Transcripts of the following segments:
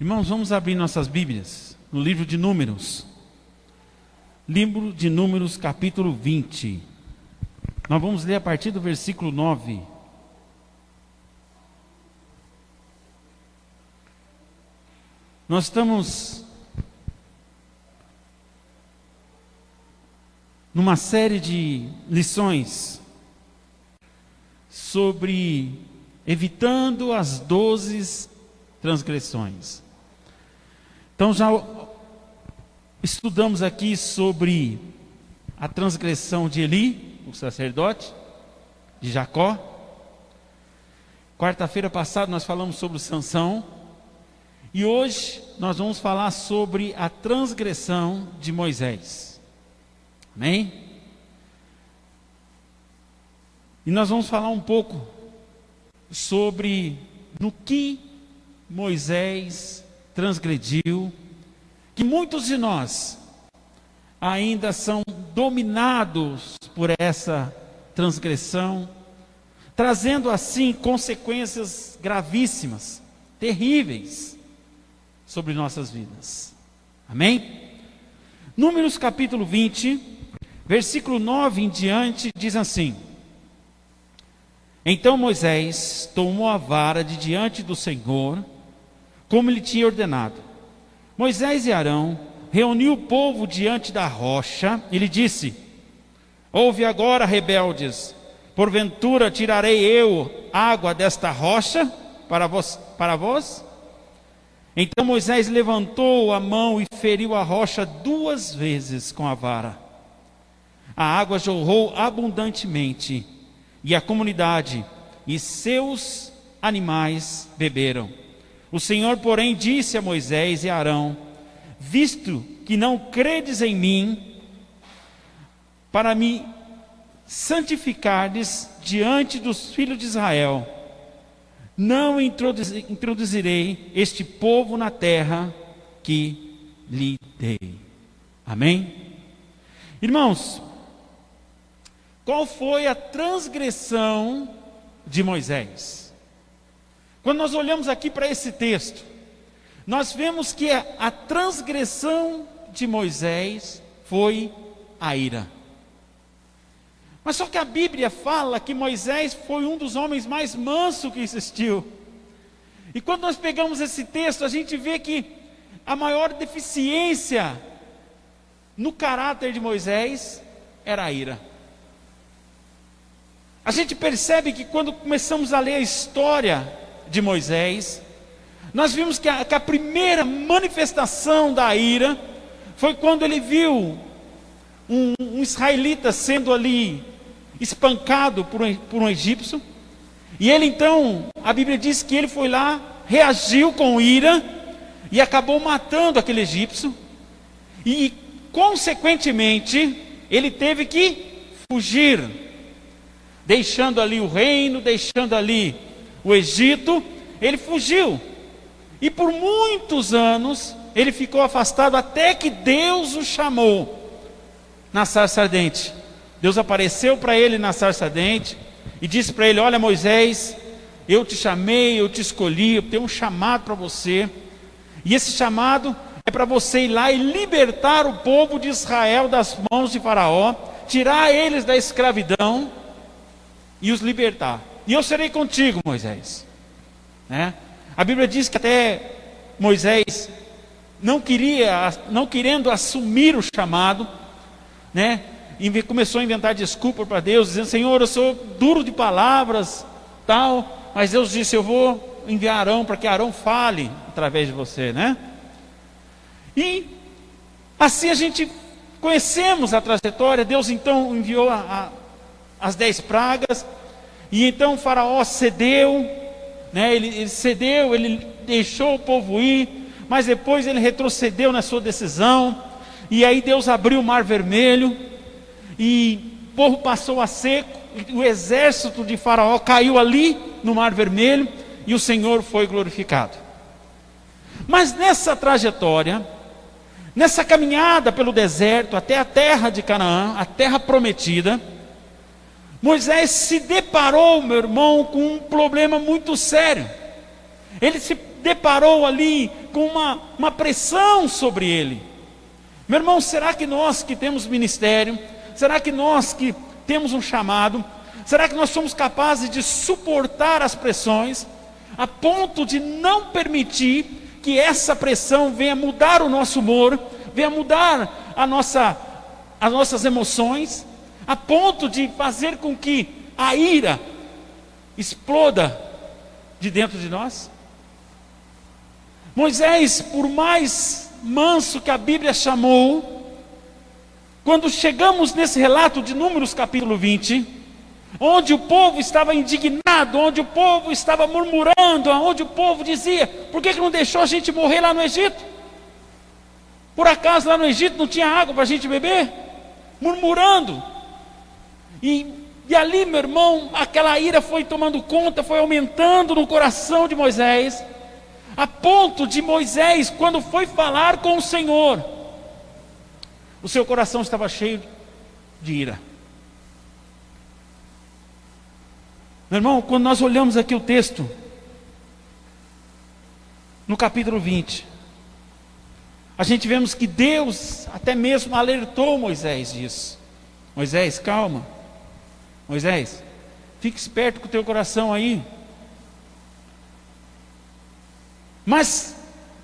Irmãos, vamos abrir nossas Bíblias no livro de Números. Livro de Números, capítulo 20. Nós vamos ler a partir do versículo 9. Nós estamos numa série de lições sobre evitando as 12 transgressões. Então já estudamos aqui sobre a transgressão de Eli, o sacerdote, de Jacó. Quarta-feira passada nós falamos sobre Sansão. E hoje nós vamos falar sobre a transgressão de Moisés. Amém? E nós vamos falar um pouco sobre no que Moisés transgrediu, que muitos de nós ainda são dominados por essa transgressão, trazendo assim consequências gravíssimas, terríveis sobre nossas vidas. Amém? Números capítulo 20, versículo 9 em diante, diz assim: Então Moisés tomou a vara de diante do Senhor, como lhe tinha ordenado. Moisés e Arão reuniu o povo diante da rocha e lhe disse: Ouve agora, rebeldes, porventura tirarei eu água desta rocha para vós? Então Moisés levantou a mão e feriu a rocha 2 vezes com a vara. A água jorrou abundantemente, e a comunidade e seus animais beberam. O Senhor, porém, disse a Moisés e a Arão: Visto que não credes em mim, para me santificardes diante dos filhos de Israel, não introduzirei este povo na terra que lhe dei. Amém? Irmãos, qual foi a transgressão de Moisés? Quando nós olhamos aqui para esse texto, nós vemos que a transgressão de Moisés foi a ira. Mas só que a Bíblia fala que Moisés foi um dos homens mais mansos que existiu. E quando nós pegamos esse texto, a gente vê que a maior deficiência no caráter de Moisés era a ira. A gente percebe que quando começamos a ler a história de Moisés, nós vimos que a primeira manifestação da ira foi quando ele viu um israelita sendo ali espancado por um egípcio, e ele então, a Bíblia diz que ele foi lá, reagiu com ira, e acabou matando aquele egípcio, e consequentemente, ele teve que fugir, deixando ali o reino, deixando ali o Egito. Ele fugiu, e por muitos anos, ele ficou afastado, até que Deus o chamou na sarça ardente. Deus apareceu para ele na sarça ardente e disse para ele: Olha, Moisés, eu te chamei, eu te escolhi, eu tenho um chamado para você, e esse chamado é para você ir lá e libertar o povo de Israel das mãos de Faraó, tirar eles da escravidão e os libertar. E eu serei contigo, Moisés. A Bíblia diz que até Moisés não querendo assumir o chamado, e começou a inventar desculpa para Deus, dizendo: Senhor, eu sou duro de palavras, tal. Mas Deus disse: eu vou enviar Arão para que Arão fale através de você, E assim a gente conhecemos a trajetória. Deus então enviou as 10 pragas, e então o Faraó cedeu, ele cedeu, ele deixou o povo ir, mas depois ele retrocedeu na sua decisão, e aí Deus abriu o Mar Vermelho, e o povo passou a seco, e o exército de Faraó caiu ali no Mar Vermelho, e o Senhor foi glorificado. Mas nessa trajetória, nessa caminhada pelo deserto até a terra de Canaã, a terra prometida, Moisés se deparou, meu irmão, com um problema muito sério. Ele se deparou ali com uma pressão sobre ele. Meu irmão, será que nós que temos ministério, será que nós que temos um chamado, será que nós somos capazes de suportar as pressões, a ponto de não permitir que essa pressão venha mudar o nosso humor, venha mudar as nossas emoções, a ponto de fazer com que a ira exploda de dentro de nós? Moisés, por mais manso que a Bíblia chamou, quando chegamos nesse relato de Números capítulo 20, onde o povo estava indignado, onde o povo estava murmurando, onde o povo dizia: por que não deixou a gente morrer lá no Egito? Por acaso lá no Egito não tinha água para a gente beber? Murmurando. E ali, meu irmão, aquela ira foi tomando conta, foi aumentando no coração de Moisés, a ponto de Moisés, quando foi falar com o Senhor, o seu coração estava cheio de ira. Meu irmão, quando nós olhamos aqui o texto, no capítulo 20, a gente vemos que Deus até mesmo alertou Moisés disso. Moisés, calma. Moisés, fique esperto com o teu coração aí. Mas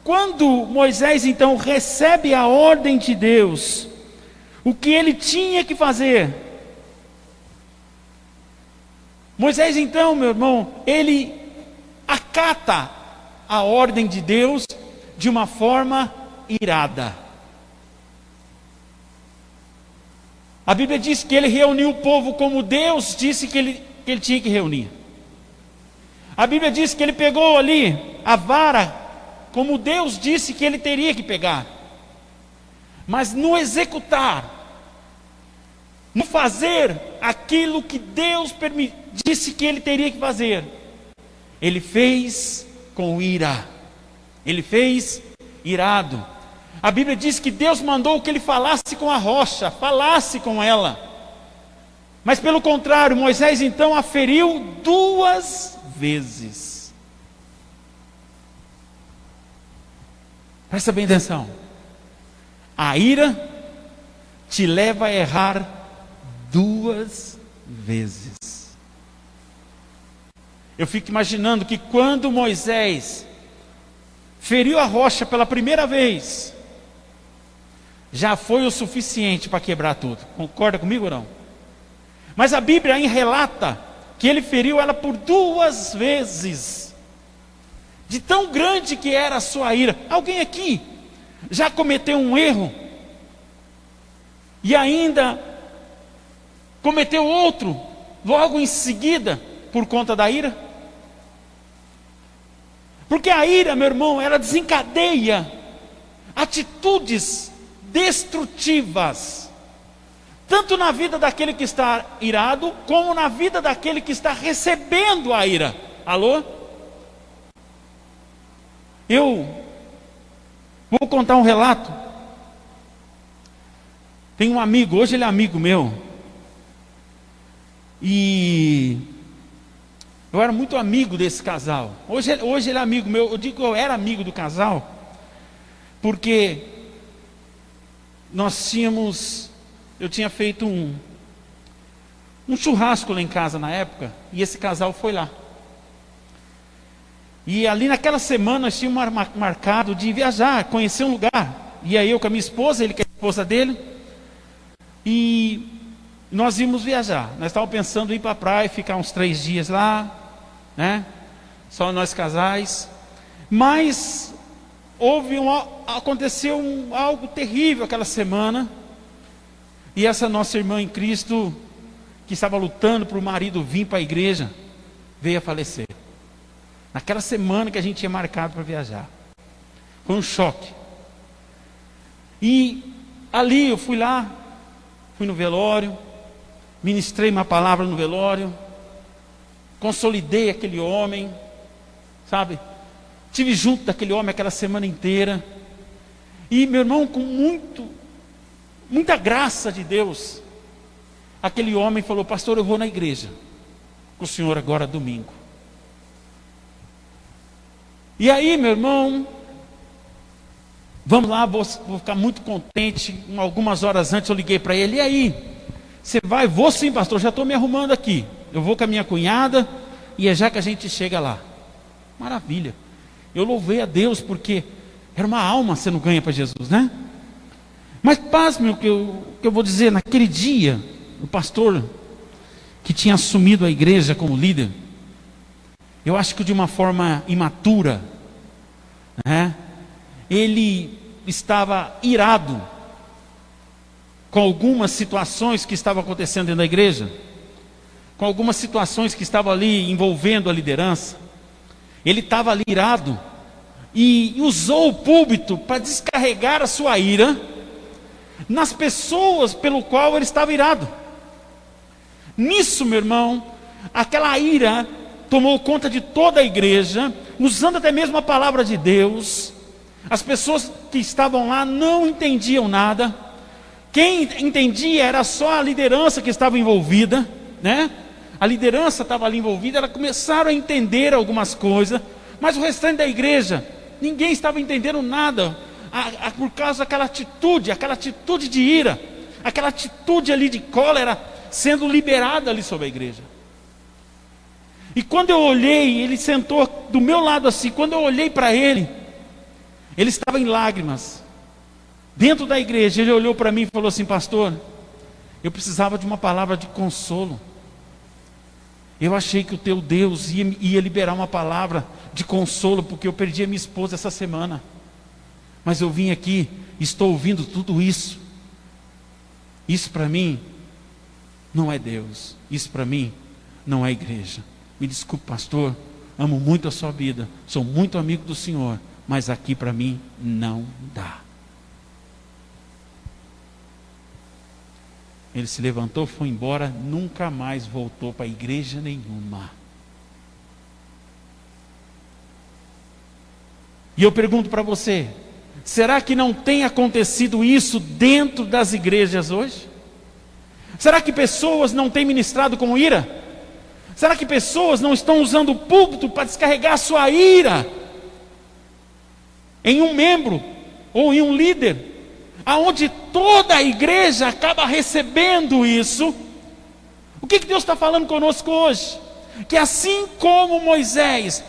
quando Moisés então recebe a ordem de Deus, o que ele tinha que fazer? Moisés então, meu irmão, ele acata a ordem de Deus de uma forma irada. A Bíblia diz que ele reuniu o povo como Deus disse que ele tinha que reunir. A Bíblia diz que ele pegou ali a vara como Deus disse que ele teria que pegar. Mas no executar, no fazer aquilo que Deus disse que ele teria que fazer, ele fez com ira, ele fez irado. A Bíblia diz que Deus mandou que ele falasse com a rocha, falasse com ela. Mas pelo contrário, Moisés então a feriu 2 vezes. Presta bem atenção. A ira te leva a errar 2 vezes. Eu fico imaginando que quando Moisés feriu a rocha pela primeira vez, já foi o suficiente para quebrar tudo. Concorda comigo ou não? Mas a Bíblia aí relata que ele feriu ela por 2 vezes. De tão grande que era a sua ira. Alguém aqui já cometeu um erro e ainda cometeu outro logo em seguida por conta da ira? Porque a ira, meu irmão, ela desencadeia atitudes destrutivas, tanto na vida daquele que está irado, como na vida daquele que está recebendo a ira. Alô? Eu vou contar um relato. Tem um amigo, hoje ele é amigo meu, e eu era muito amigo desse casal. Hoje ele é amigo meu. Eu digo que eu era amigo do casal, porque eu tinha feito um churrasco lá em casa na época, e esse casal foi lá. E ali naquela semana nós tínhamos marcado de viajar, conhecer um lugar. E aí eu com a minha esposa, ele com a esposa dele, e nós íamos viajar. Nós estávamos pensando em ir para a praia, ficar uns 3 dias lá, né? Só nós casais. Mas aconteceu algo terrível aquela semana. E essa nossa irmã em Cristo, que estava lutando para o marido vir para a igreja, veio a falecer. Naquela semana que a gente tinha marcado para viajar. Foi um choque. E ali eu fui lá, fui no velório, ministrei uma palavra no velório, consolidei aquele homem, sabe? Estive junto daquele homem aquela semana inteira. E meu irmão, com muita graça de Deus, aquele homem falou: pastor, eu vou na igreja com o senhor agora domingo. E aí, meu irmão, Vamos lá, vou ficar muito contente. Algumas horas antes eu liguei para ele: e aí, você vai? Vou sim, pastor, já estou me arrumando aqui. Eu vou com a minha cunhada e é já que a gente chega lá. Maravilha. Eu louvei a Deus porque era uma alma sendo ganha para Jesus, né? Mas pasme o que eu vou dizer. Naquele dia, o pastor que tinha assumido a igreja como líder, eu acho que de uma forma imatura, né? Ele estava irado com algumas situações que estavam acontecendo dentro da igreja, com algumas situações que estavam ali envolvendo a liderança. Ele estava ali irado e usou o púlpito para descarregar a sua ira nas pessoas pelo qual ele estava irado. Nisso, meu irmão, aquela ira tomou conta de toda a igreja, usando até mesmo a palavra de Deus. As pessoas que estavam lá não entendiam nada. Quem entendia era só a liderança que estava envolvida, né? A liderança estava ali envolvida, elas começaram a entender algumas coisas, mas o restante da igreja, ninguém estava entendendo nada, por causa daquela atitude de ira, aquela atitude ali de cólera, sendo liberada ali sobre a igreja. E quando eu olhei, ele sentou do meu lado assim, quando eu olhei para ele estava em lágrimas, dentro da igreja. Ele olhou para mim e falou assim: pastor, eu precisava de uma palavra de consolo. Eu achei que o teu Deus ia liberar uma palavra de consolo, porque eu perdi a minha esposa essa semana. Mas eu vim aqui, estou ouvindo tudo isso. Isso para mim não é Deus. Isso para mim não é igreja. Me desculpe, pastor, amo muito a sua vida, sou muito amigo do senhor, mas aqui para mim não dá. Ele se levantou, foi embora, nunca mais voltou para igreja nenhuma. E eu pergunto para você: será que não tem acontecido isso dentro das igrejas hoje? Será que pessoas não têm ministrado com ira? Será que pessoas não estão usando o púlpito para descarregar a sua ira em um membro ou em um líder, aonde toda a igreja acaba recebendo isso? O que Deus está falando conosco hoje? Que assim como Moisés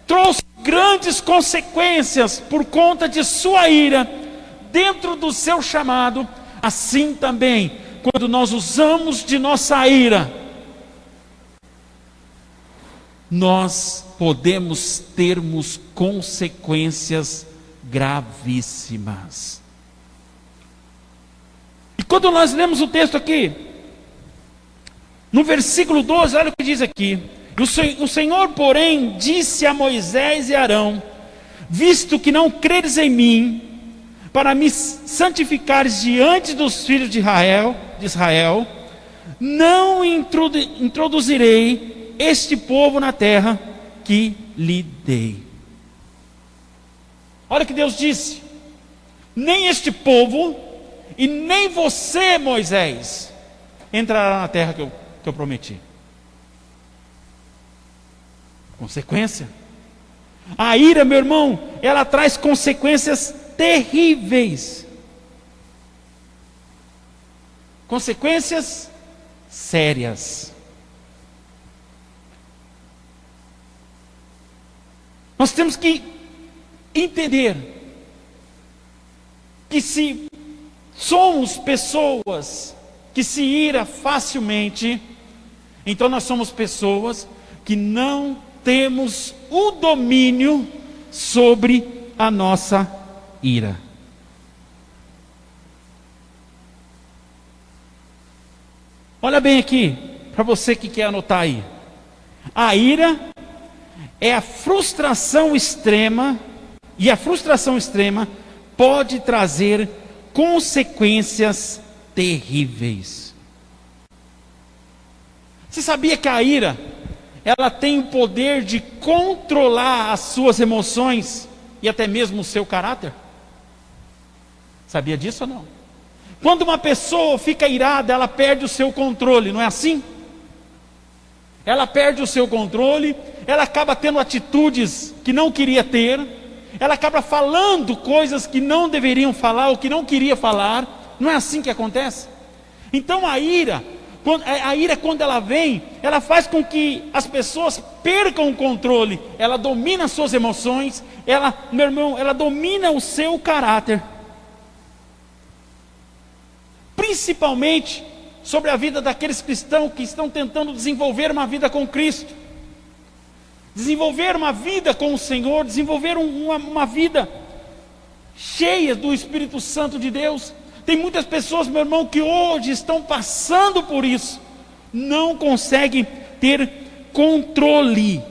trouxe grandes consequências por conta de sua ira dentro do seu chamado, assim também, quando nós usamos de nossa ira, nós podemos termos consequências gravíssimas. E quando nós lemos o texto aqui, no versículo 12, olha o que diz aqui: o Senhor, porém, disse a Moisés e Arão: visto que não creres em mim, para me santificares diante dos filhos de Israel, não introduzirei este povo na terra que lhe dei. Olha o que Deus disse: nem este povo e nem você, Moisés, entrará na terra que eu prometi. Consequência. A ira, meu irmão, ela traz consequências terríveis. Consequências sérias. Nós temos que entender que se somos pessoas que se ira facilmente, então nós somos pessoas que não temos o domínio sobre a nossa ira. Olha bem aqui, para você que quer anotar aí. A ira é a frustração extrema, e a frustração extrema pode trazer consequências terríveis. Você sabia que a ira, ela tem o poder de controlar as suas emoções e até mesmo o seu caráter? Sabia disso ou não? Quando uma pessoa fica irada, ela perde o seu controle, não é assim? Ela perde o seu controle, ela acaba tendo atitudes que não queria ter, ela acaba falando coisas que não deveriam falar, ou que não queria falar. Não é assim que acontece? Então a ira, quando ela vem, ela faz com que as pessoas percam o controle. Ela domina as suas emoções, meu irmão, ela domina o seu caráter. Principalmente sobre a vida daqueles cristãos que estão tentando desenvolver uma vida com Cristo, desenvolver uma vida com o Senhor, desenvolver uma vida cheia do Espírito Santo de Deus. Tem muitas pessoas, meu irmão, que hoje estão passando por isso, não conseguem ter controle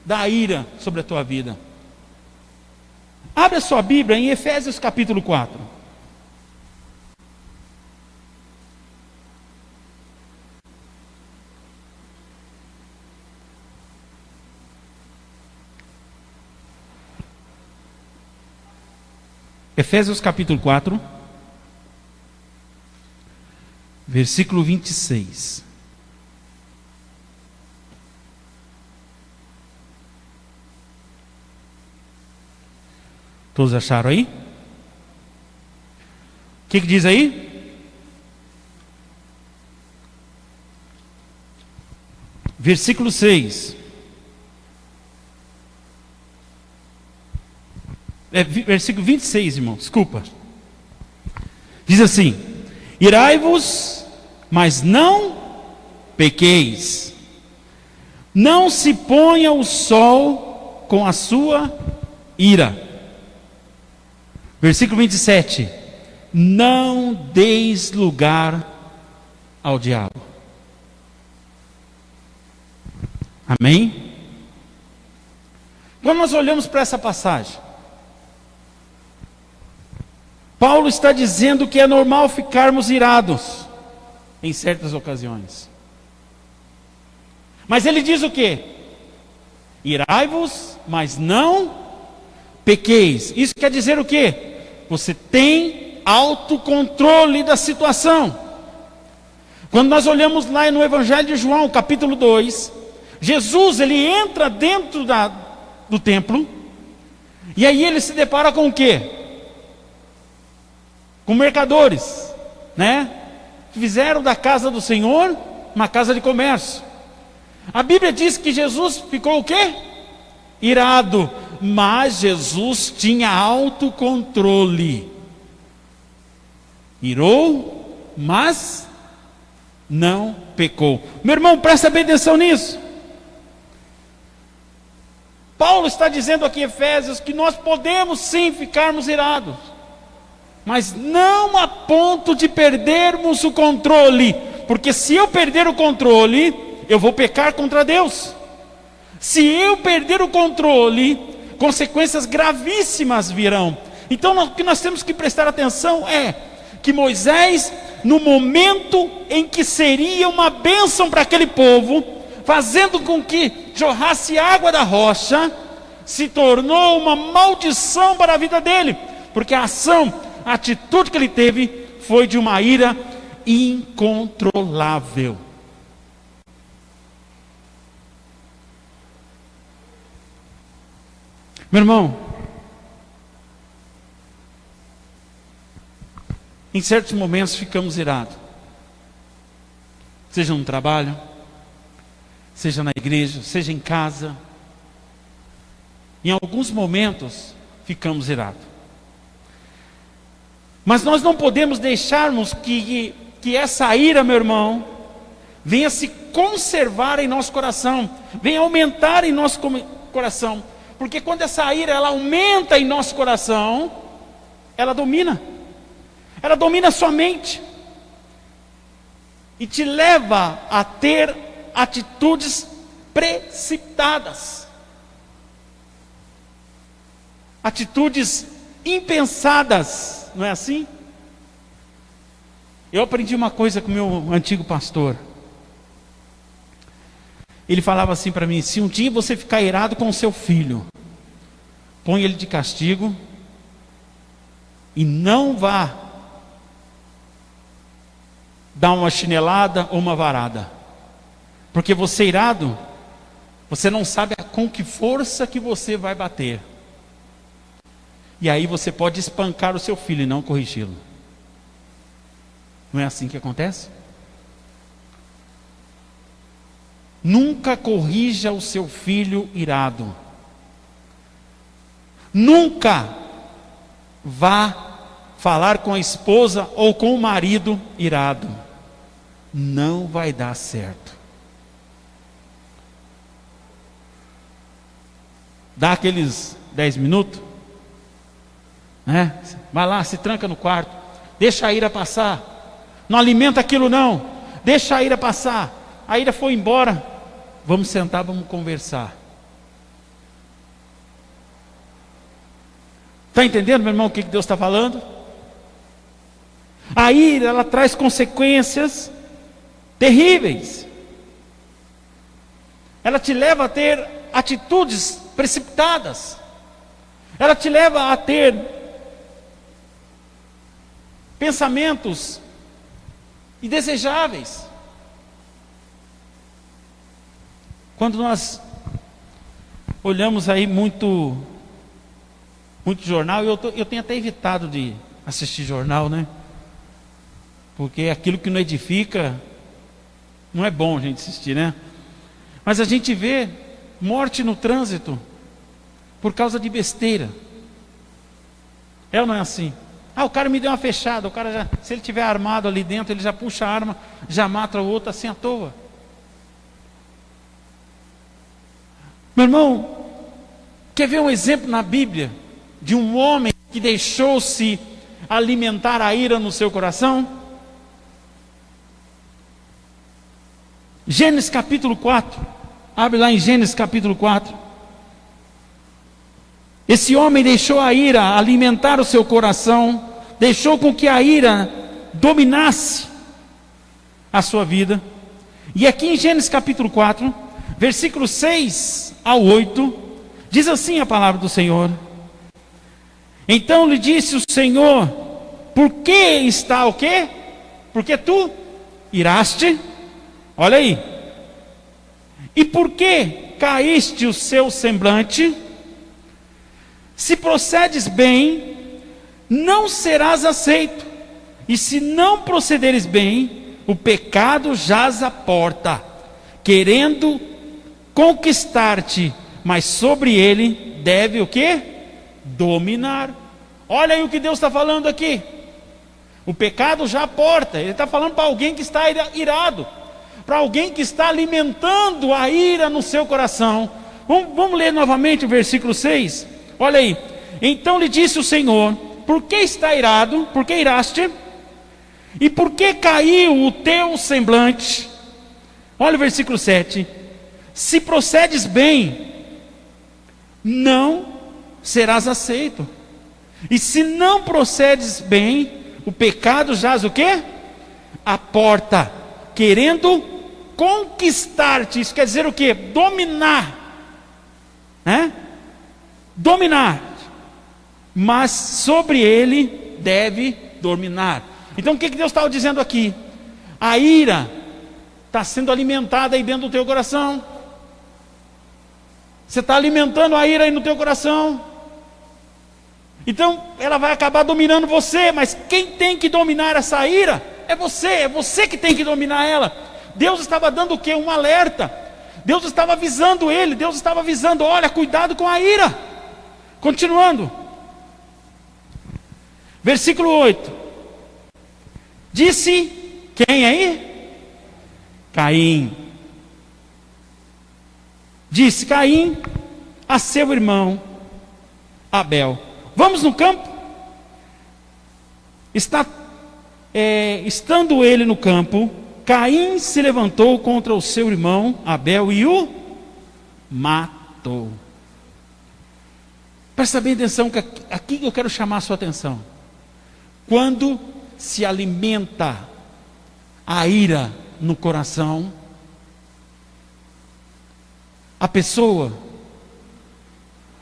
da ira sobre a tua vida. Abre a sua Bíblia em Efésios capítulo 4. Efésios capítulo 4, versículo 26. Todos acharam aí? O que diz aí? Versículo 6. Versículo 26, irmão, desculpa. Diz assim: irai-vos, mas não pequeis. Não se ponha o sol com a sua ira. Versículo 27. Não deis lugar ao diabo. Amém? Quando nós olhamos para essa passagem, Paulo está dizendo que é normal ficarmos irados em certas ocasiões. Mas ele diz o quê? Irai-vos, mas não pequeis. Isso quer dizer o quê? Você tem autocontrole da situação. Quando nós olhamos lá no Evangelho de João, capítulo 2, Jesus, ele entra dentro do templo, e aí ele se depara com o quê? Com mercadores, né? Fizeram da casa do Senhor uma casa de comércio. A Bíblia diz que Jesus ficou o quê? Irado. Mas Jesus tinha autocontrole. Irou, mas não pecou. Meu irmão, presta bem atenção nisso. Paulo está dizendo aqui em Efésios que nós podemos sim ficarmos irados, mas não a ponto de perdermos o controle, porque se eu perder o controle, eu vou pecar contra Deus. Se eu perder o controle, consequências gravíssimas virão. Então o que nós temos que prestar atenção é que Moisés, no momento em que seria uma bênção para aquele povo, fazendo com que jorrasse água da rocha, se tornou uma maldição para a vida dele, porque a atitude que ele teve foi de uma ira incontrolável. Meu irmão, em certos momentos ficamos irados, seja no trabalho, seja na igreja, seja em casa. Em alguns momentos ficamos irados. Mas nós não podemos deixarmos que essa ira, meu irmão, venha se conservar em nosso coração, venha aumentar em nosso coração. Porque quando essa ira ela aumenta em nosso coração, ela domina a sua mente e te leva a ter atitudes precipitadas, atitudes impensadas, não é assim? Eu aprendi uma coisa com o meu antigo pastor. Ele falava assim para mim: se um dia você ficar irado com o seu filho, põe ele de castigo e não vá dar uma chinelada ou uma varada, porque você irado, você não sabe com que força que você vai bater. E aí você pode espancar o seu filho e não corrigi-lo. Não é assim que acontece? Nunca corrija o seu filho irado. Nunca vá falar com a esposa ou com o marido irado. Não vai dar certo. Dá aqueles 10 minutos, né? Vai lá, se tranca no quarto, deixa a ira passar, não alimenta aquilo não, deixa a ira passar. A ira foi embora, vamos sentar, vamos conversar. Está entendendo, meu irmão, o que Deus está falando? A ira, ela traz consequências terríveis. Ela te leva a ter atitudes precipitadas. Ela te leva a ter pensamentos indesejáveis. Quando nós olhamos aí muito jornal, eu tenho até evitado de assistir jornal, né? Porque aquilo que não edifica, não é bom a gente assistir, né? Mas a gente vê morte no trânsito por causa de besteira. É ou não é assim? O cara me deu uma fechada, o cara já, se ele tiver armado ali dentro, ele já puxa a arma, já mata o outro assim à toa. Meu irmão, quer ver um exemplo na Bíblia de um homem que deixou-se alimentar a ira no seu coração? Gênesis capítulo 4, abre lá em Gênesis capítulo 4. Esse homem deixou a ira alimentar o seu coração, deixou com que a ira dominasse a sua vida. E aqui em Gênesis capítulo 4, versículos 6 ao 8, diz assim a palavra do Senhor: Então lhe disse o Senhor: Por que está o quê? Porque tu iraste. Olha aí. E por que caíste o seu semblante? Se procedes bem, não serás aceito. E se não procederes bem, o pecado jaz à porta, querendo conquistar-te, mas sobre ele deve o quê? Dominar. Olha aí o que Deus está falando aqui. O pecado já à porta. Ele está falando para alguém que está irado, para alguém que está alimentando a ira no seu coração. Vamos ler novamente o versículo 6. Olha aí. Então lhe disse o Senhor: Por que está irado? Por que iraste? E por que caiu o teu semblante? Olha o versículo 7. Se procedes bem, não serás aceito. E se não procedes bem, o pecado jaz o quê? À porta, querendo conquistar-te. Isso quer dizer o quê? Dominar, né? Dominar. Mas sobre ele deve dominar. Então o que Deus estava dizendo aqui? A ira está sendo alimentada aí dentro do teu coração. Você está alimentando a ira aí no teu coração. Então ela vai acabar dominando você. Mas quem tem que dominar essa ira é você que tem que dominar ela. Deus estava dando o quê? Um alerta. Deus estava avisando ele. Deus estava avisando: olha, cuidado com a ira. Continuando. Versículo 8. Disse quem aí? Caim. Disse Caim a seu irmão Abel: Vamos no campo? Estando ele no campo, Caim se levantou contra o seu irmão Abel e o matou. Presta bem atenção, que aqui eu quero chamar a sua atenção. Quando se alimenta a ira no coração, a pessoa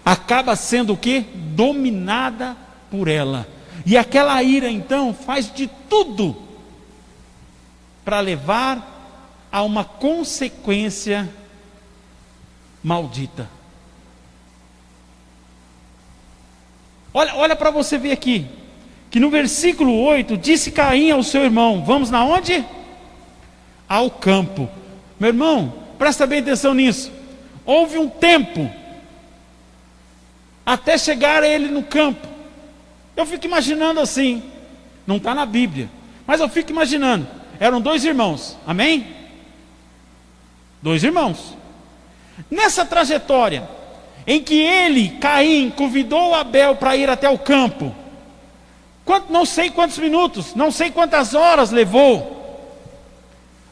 acaba sendo o quê? Dominada por ela. E aquela ira então faz de tudo para levar a uma consequência maldita. Olha para você ver aqui, que no versículo 8, disse Caim ao seu irmão, vamos na onde? Ao campo. Meu irmão, presta bem atenção nisso. Houve um tempo, até chegar ele no campo. Eu fico imaginando assim, não está na Bíblia, mas eu fico imaginando, eram 2 irmãos, amém? 2 irmãos. Nessa trajetória, em que ele, Caim, convidou Abel para ir até o campo, não sei quantos minutos, não sei quantas horas levou,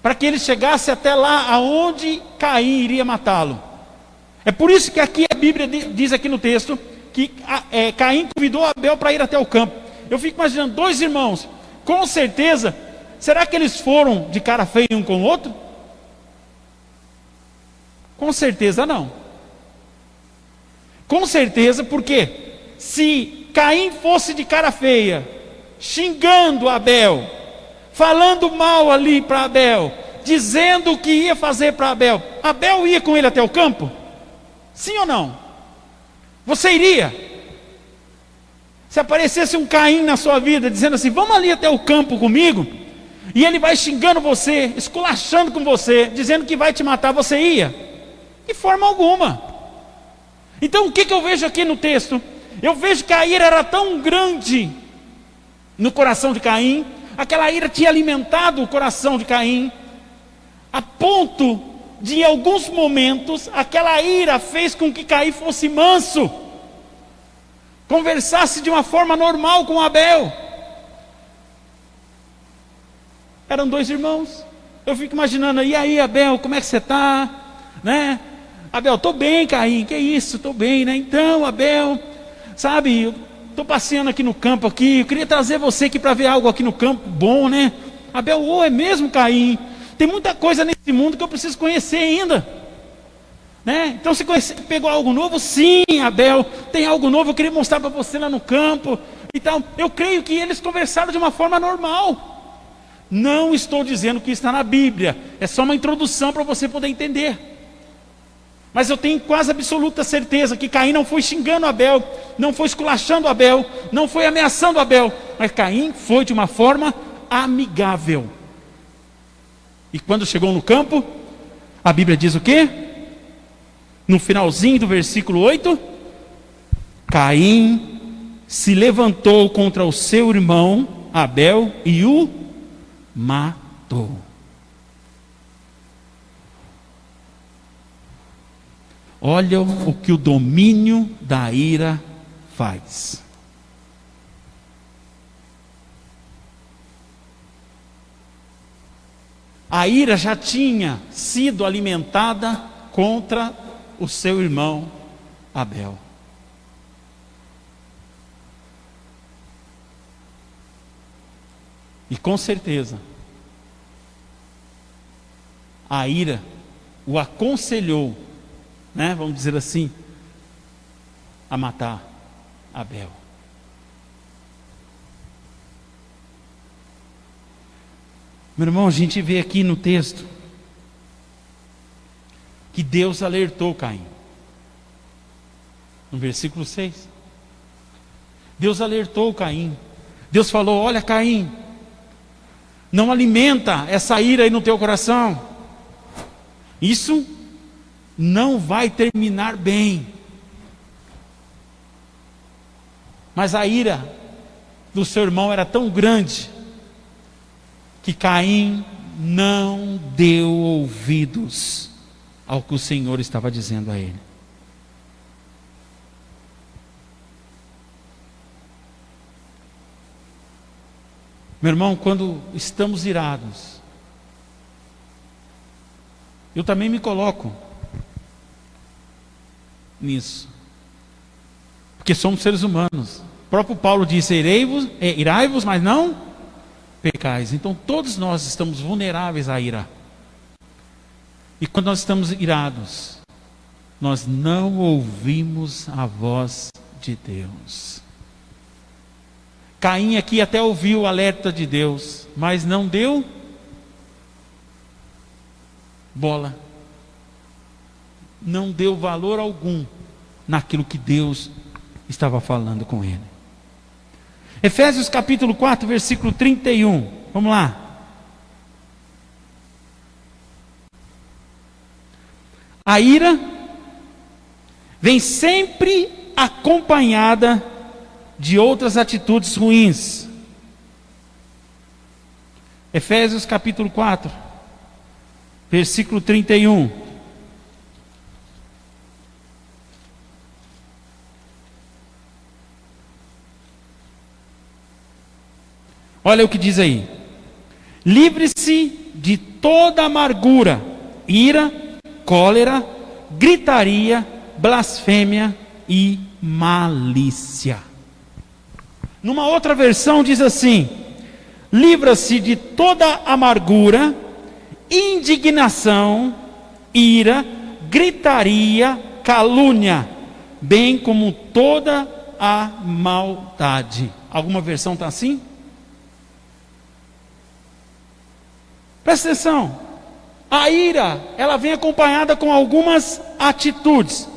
para que ele chegasse até lá, aonde Caim iria matá-lo. É por isso que aqui a Bíblia diz aqui no texto, que Caim convidou Abel para ir até o campo. Eu fico imaginando 2 irmãos, com certeza, será que eles foram de cara feia um com o outro? Com certeza não. Com certeza, porque se Caim fosse de cara feia, xingando Abel, falando mal ali para Abel, dizendo o que ia fazer para Abel, Abel ia com ele até o campo? Sim ou não? Você iria? Se aparecesse um Caim na sua vida, dizendo assim, vamos ali até o campo comigo, e ele vai xingando você, esculachando com você, dizendo que vai te matar, você ia? De forma alguma. Então o que eu vejo aqui no texto? Eu vejo que a ira era tão grande no coração de Caim, aquela ira tinha alimentado o coração de Caim, a ponto de, em alguns momentos, aquela ira fez com que Caim fosse manso, conversasse de uma forma normal com Abel. Eram 2 irmãos. Eu fico imaginando, e aí Abel, como é que você está? Né? Abel, estou bem, Caim, que isso, estou bem, né? Então, Abel, sabe, eu estou passeando aqui no campo aqui, eu queria trazer você aqui para ver algo aqui no campo bom, né? Abel, é mesmo, Caim? Tem muita coisa nesse mundo que eu preciso conhecer ainda, né? Então você pegou algo novo? Sim, Abel, tem algo novo, eu queria mostrar para você lá no campo. Então, eu creio que eles conversaram de uma forma normal. Não estou dizendo que está na Bíblia, é só uma introdução para você poder entender. Mas eu tenho quase absoluta certeza que Caim não foi xingando Abel, não foi esculachando Abel, não foi ameaçando Abel, mas Caim foi de uma forma amigável. E quando chegou no campo, a Bíblia diz o quê? No finalzinho do versículo 8, Caim se levantou contra o seu irmão Abel e o matou. Olha o que o domínio da ira faz. A ira já tinha sido alimentada contra o seu irmão Abel. E com certeza, a ira o aconselhou, né, vamos dizer assim, a matar Abel. Meu irmão, a gente vê aqui no texto que Deus alertou Caim. No versículo 6. Deus alertou Caim. Deus falou: olha, Caim, não alimenta essa ira aí no teu coração. Isso não vai terminar bem. Mas a ira do seu irmão era tão grande que Caim não deu ouvidos ao que o Senhor estava dizendo a ele. Meu irmão, quando estamos irados, eu também me coloco nisso, porque somos seres humanos. O próprio Paulo disse: irai-vos, mas não pecais. Então todos nós estamos vulneráveis à ira. E quando nós estamos irados, nós não ouvimos a voz de Deus. Caim aqui até ouviu o alerta de Deus, mas não deu bola, não deu valor algum naquilo que Deus estava falando com ele. Efésios capítulo 4, versículo 31. Vamos lá. A ira vem sempre acompanhada de outras atitudes ruins. Efésios capítulo 4, versículo 31. Olha o que diz aí: livre-se de toda amargura, ira, cólera, gritaria, blasfêmia e malícia. Numa outra versão diz assim: livra-se de toda amargura, indignação, ira, gritaria, calúnia, bem como toda a maldade. Alguma versão está assim? Presta atenção, a ira, ela vem acompanhada com algumas atitudes.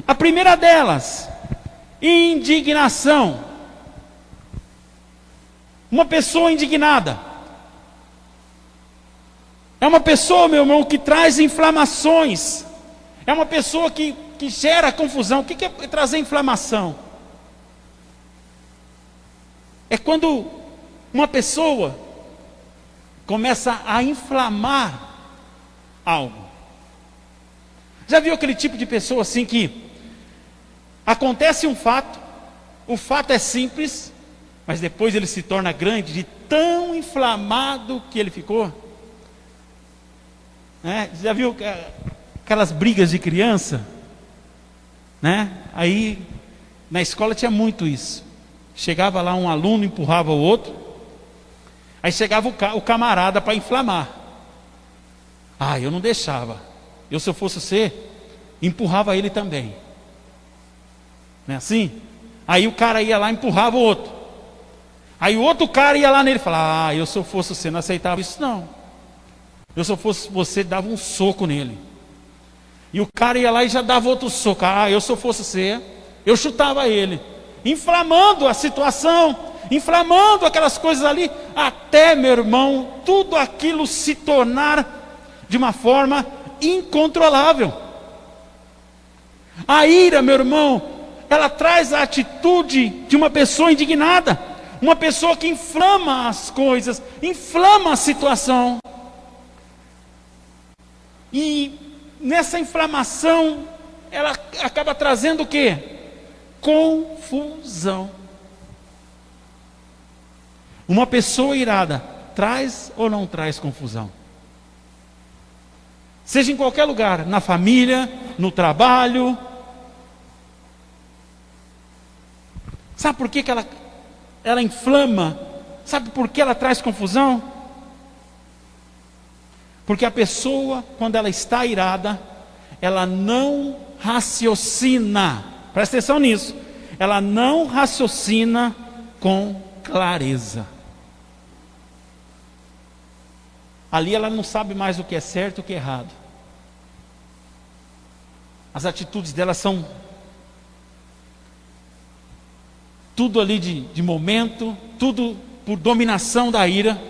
A primeira delas, indignação. Uma pessoa indignada é uma pessoa, meu irmão, que traz inflamações. É uma pessoa que gera confusão. O que é trazer inflamação? É quando uma pessoa começa a inflamar algo. Já viu aquele tipo de pessoa assim que acontece um fato, o fato é simples, mas depois ele se torna grande de tão inflamado que ele ficou? Já viu aquelas brigas de criança? Aí na escola tinha muito isso. Chegava lá um aluno, empurrava o outro. Aí chegava o camarada para inflamar. Eu não deixava. Eu, se eu fosse você, empurrava ele também. Não é assim? Aí o cara ia lá e empurrava o outro. Aí o outro cara ia lá nele e falava: eu, se eu fosse você, não aceitava isso não. Eu, se eu fosse você, dava um soco nele. E o cara ia lá e já dava outro soco. Eu, se eu fosse você, eu chutava ele. Inflamando a situação, inflamando aquelas coisas ali, até, meu irmão, tudo aquilo se tornar de uma forma incontrolável. A ira, meu irmão, ela traz a atitude de uma pessoa indignada, uma pessoa que inflama as coisas, inflama a situação. E nessa inflamação, ela acaba trazendo o quê? Confusão. Uma pessoa irada traz ou não traz confusão? Seja em qualquer lugar, na família, no trabalho. Sabe por que ela inflama? Sabe por que ela traz confusão? Porque a pessoa, quando ela está irada, ela não raciocina. Presta atenção nisso. Ela não raciocina com clareza. Ali ela não sabe mais o que é certo e o que é errado. As atitudes dela são tudo ali de momento, tudo por dominação da ira.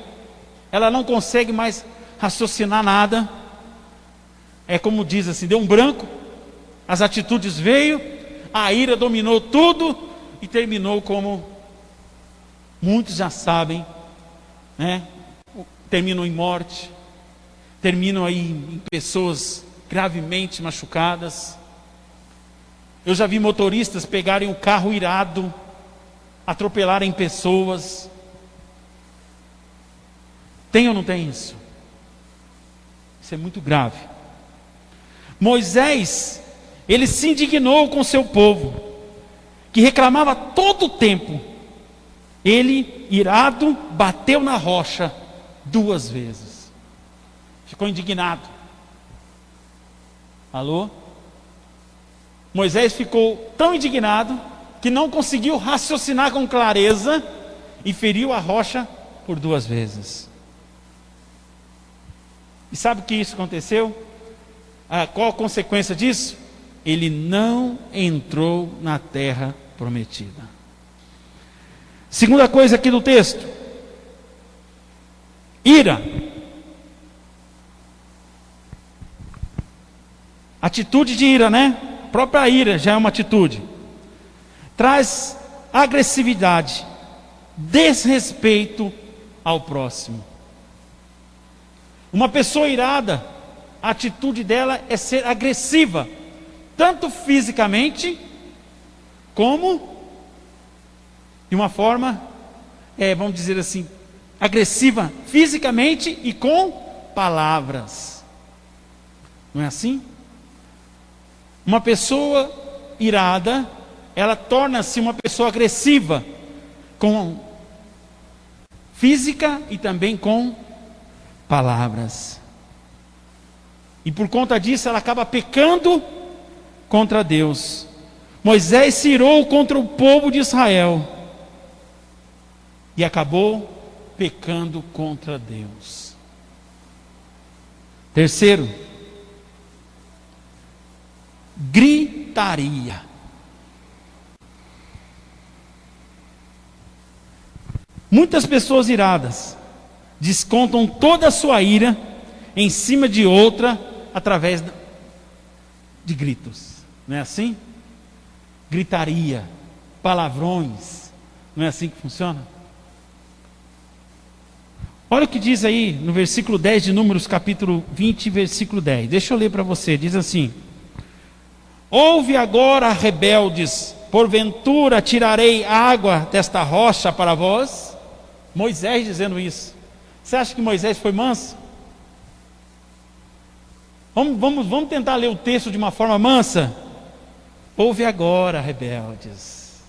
Ela não consegue mais raciocinar nada. É como diz assim, deu um branco, as atitudes veio, a ira dominou tudo e terminou como muitos já sabem, terminam em morte, terminam aí em pessoas gravemente machucadas. Eu já vi motoristas pegarem o carro irado, atropelarem pessoas. Tem ou não tem isso? Isso é muito grave. Moisés, ele se indignou com seu povo, que reclamava todo o tempo. Ele, irado, bateu na rocha 2 vezes. Ficou indignado. Alô? Moisés ficou tão indignado que não conseguiu raciocinar com clareza e feriu a rocha por 2 vezes. E sabe o que isso aconteceu? Qual a consequência disso? Ele não entrou na terra prometida. Segunda coisa aqui do texto: ira. Atitude de ira, né? A própria ira já é uma atitude. Traz agressividade, desrespeito ao próximo. Uma pessoa irada, a atitude dela é ser agressiva, tanto fisicamente, como de uma forma, vamos dizer assim, agressiva fisicamente e com palavras. Não é assim? Uma pessoa irada, ela torna-se uma pessoa agressiva, com física e também com palavras. E por conta disso ela acaba pecando contra Deus. Moisés se irou contra o povo de Israel e acabou pecando contra Deus. Terceiro, gritaria. Muitas pessoas iradas descontam toda a sua ira em cima de outra através de gritos. Não é assim? Gritaria, palavrões. Não é assim que funciona? Olha o que diz aí no versículo 10 de Números, capítulo 20, versículo 10. Deixa eu ler para você. Diz assim: ouve agora, rebeldes, porventura tirarei água desta rocha para vós? Moisés dizendo isso. Você acha que Moisés foi manso? Vamos tentar ler o texto de uma forma mansa? Ouve agora, rebeldes,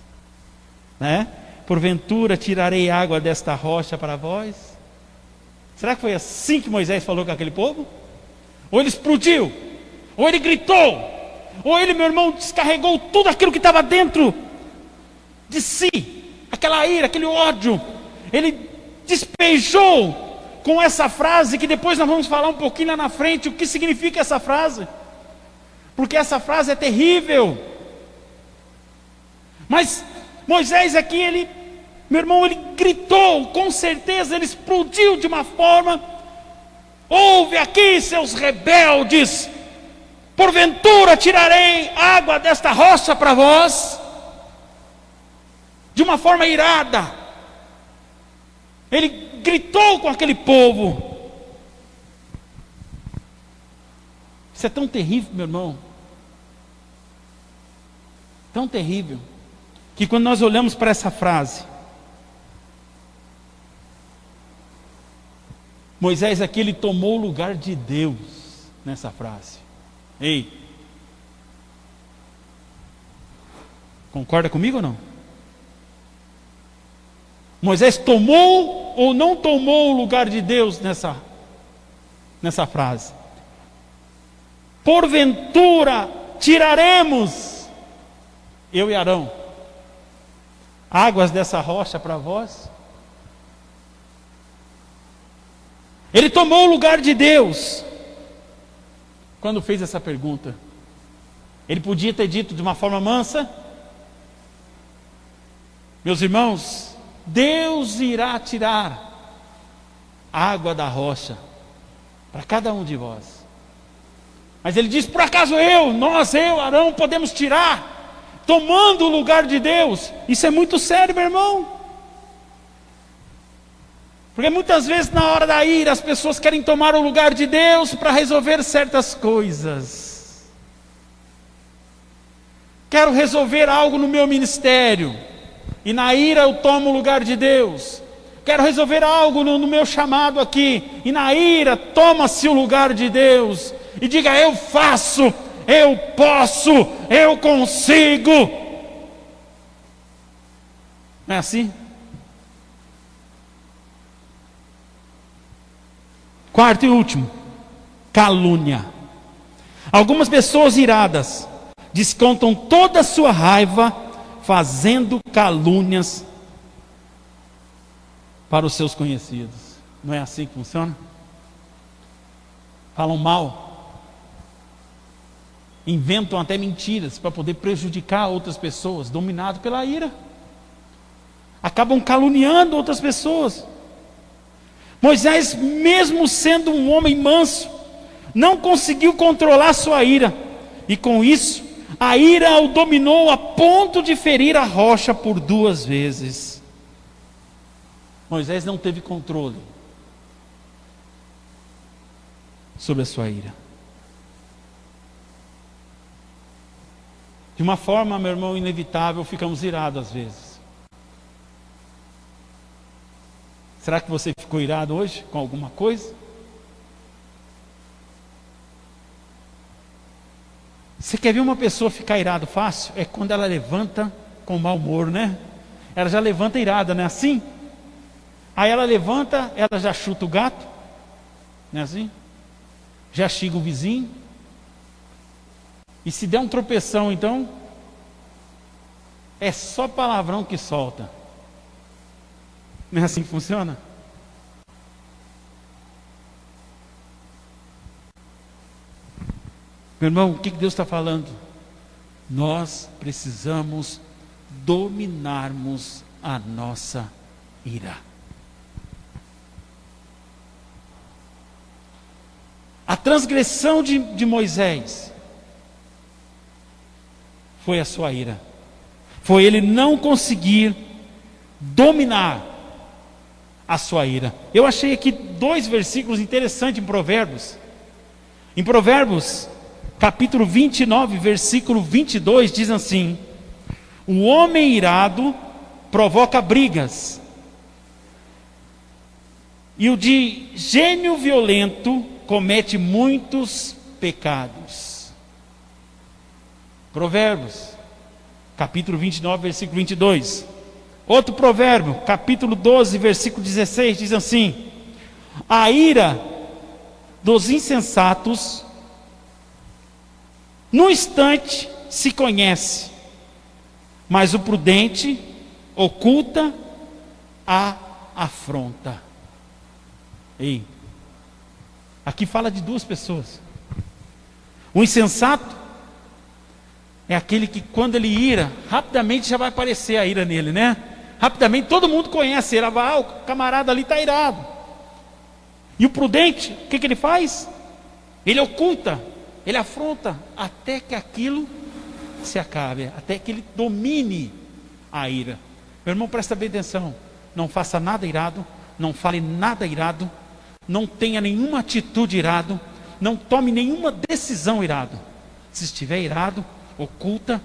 né? Porventura tirarei água desta rocha para vós? Será que foi assim que Moisés falou com aquele povo? Ou ele explodiu? Ou ele gritou? Ou ele, meu irmão, descarregou tudo aquilo que estava dentro de si, aquela ira, aquele ódio, ele despejou com essa frase, que depois nós vamos falar um pouquinho lá na frente, o que significa essa frase, porque essa frase é terrível. Mas Moisés aqui, ele, meu irmão, ele gritou, com certeza, ele explodiu de uma forma: ouve aqui, seus rebeldes, porventura tirarei água desta rocha para vós? De uma forma irada, ele gritou com aquele povo. Isso é tão terrível, meu irmão, tão terrível, que quando nós olhamos para essa frase, Moisés aqui, ele tomou o lugar de Deus nessa frase. Ei, concorda comigo ou não? Moisés tomou ou não tomou o lugar de Deus nessa frase? Porventura tiraremos, eu e Arão, águas dessa rocha para vós? Ele tomou o lugar de Deus quando fez essa pergunta. Ele podia ter dito de uma forma mansa: meus irmãos, Deus irá tirar água da rocha para cada um de vós. Mas ele diz: por acaso eu, Arão, podemos tirar, tomando o lugar de Deus? Isso é muito sério, meu irmão. Porque muitas vezes na hora da ira, as pessoas querem tomar o lugar de Deus para resolver certas coisas. Quero resolver algo no meu ministério, e na ira eu tomo o lugar de Deus. Quero resolver algo no meu chamado aqui, e na ira toma-se o lugar de Deus. E diga: eu faço, eu posso, eu consigo. Não é assim? Quarto e último, calúnia. Algumas pessoas iradas descontam toda a sua raiva fazendo calúnias para os seus conhecidos. Não é assim que funciona? Falam mal, inventam até mentiras para poder prejudicar outras pessoas, dominado pela ira. acabam caluniando outras pessoas. Moisés, mesmo sendo um homem manso, não conseguiu controlar sua ira, e com isso, a ira o dominou a ponto de ferir a rocha por 2 vezes. Moisés não teve controle sobre a sua ira. De uma forma, meu irmão, inevitável, ficamos irados às vezes. Será que você ficou irado hoje com alguma coisa? Você quer ver uma pessoa ficar irado fácil? É quando ela levanta com mau humor, né? Ela já levanta irada, não é assim? Aí ela levanta, ela já chuta o gato, não é assim? Já xinga o vizinho. E se der um tropeção, então, é só palavrão que solta. Não é assim que funciona? Meu irmão, o que Deus está falando? Nós precisamos dominarmos a nossa ira. A transgressão de Moisés foi a sua ira. Foi ele não conseguir dominar a sua ira. Eu achei aqui 2 versículos interessantes em Provérbios. Em Provérbios, capítulo 29, versículo 22, diz assim: o homem irado provoca brigas, e o de gênio violento comete muitos pecados. Provérbios, capítulo 29, versículo 22. Outro provérbio, capítulo 12, versículo 16, diz assim: a ira dos insensatos no instante se conhece, mas o prudente oculta a afronta. Ei, aqui fala de 2 pessoas. O insensato é aquele que, quando ele ira, rapidamente já vai aparecer a ira nele, né? Rapidamente todo mundo conhece ele. O camarada ali está irado. E o prudente, o que ele faz? Ele oculta, ele afronta, até que aquilo se acabe, até que ele domine a ira. Meu irmão, presta bem atenção. Não faça nada irado, não fale nada irado, não tenha nenhuma atitude irado, não tome nenhuma decisão irado. Se estiver irado, oculta,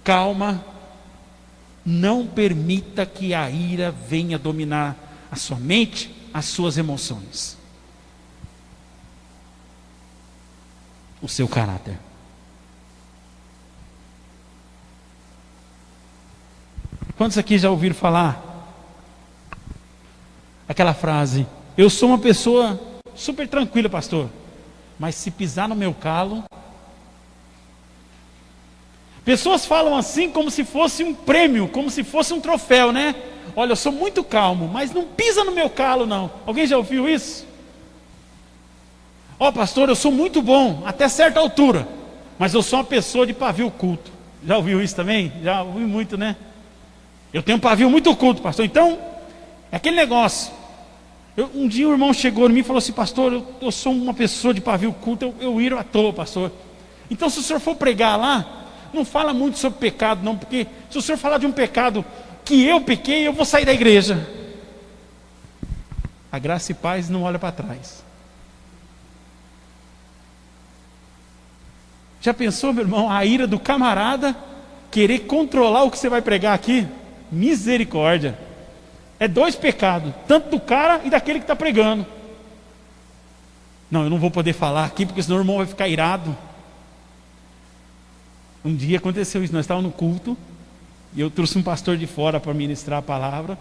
calma, não permita que a ira venha dominar a sua mente, as suas emoções, o seu caráter. Quantos aqui já ouviram falar aquela frase: eu sou uma pessoa super tranquila, pastor, mas se pisar no meu calo... Pessoas falam assim como se fosse um prêmio, como se fosse um troféu, né? Olha, eu sou muito calmo, mas não pisa no meu calo não. Alguém já ouviu isso? Ó, pastor, eu sou muito bom, até certa altura, mas eu sou uma pessoa de pavio curto. Já ouviu isso também? Já ouvi muito, né? Eu tenho um pavio muito curto, pastor. Então, é aquele negócio. Um dia o irmão chegou em mim e falou assim: pastor, eu sou uma pessoa de pavio curto, eu iro à toa, pastor. Então, se o senhor for pregar lá, não fala muito sobre pecado não, porque se o senhor falar de um pecado que eu pequei, eu vou sair da igreja. A graça e paz não olha para trás. Já pensou, meu irmão, a ira do camarada querer controlar o que você vai pregar aqui? Misericórdia. É 2 pecados, tanto do cara e daquele que está pregando. Não, eu não vou poder falar aqui, porque senão o irmão vai ficar irado. Um dia aconteceu isso, nós estávamos no culto, e eu trouxe um pastor de fora para ministrar a palavra.